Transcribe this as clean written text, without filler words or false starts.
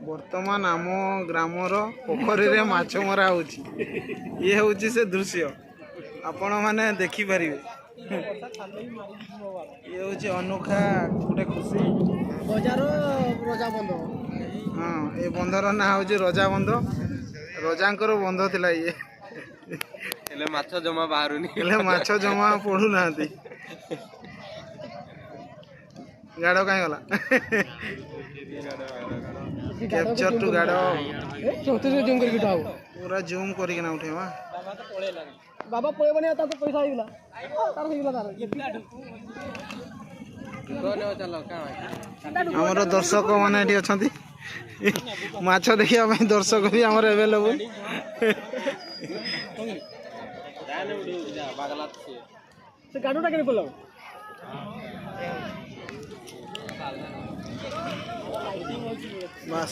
बर्तमान आम ग्रामर पोखरी रे माछ मरा होची ये होची से दृश्य आपण माने देखि परिबे। ये होची अनोखा गोटे खुशी बजार रजा बंध। हाँ ये बंधर ना होची रजा बंध रजांकर बंध थिला ये हेले माछ जमा बाहरुनी हेले माछ जमा पडु नांती गाड़ कहीं गला कैप्चर टू गाड़ जूम करके उठाओ पूरा जूम करके ना उठेवा बाबा पळे बने ता तो पैसा आइला तार होइला तार चलो का हमर दर्शक माने एठी अछंती माछ देखिया ପାଇଁ दर्शक भी हमर अवेलेबल से गाडूटा केने पळलाव बस।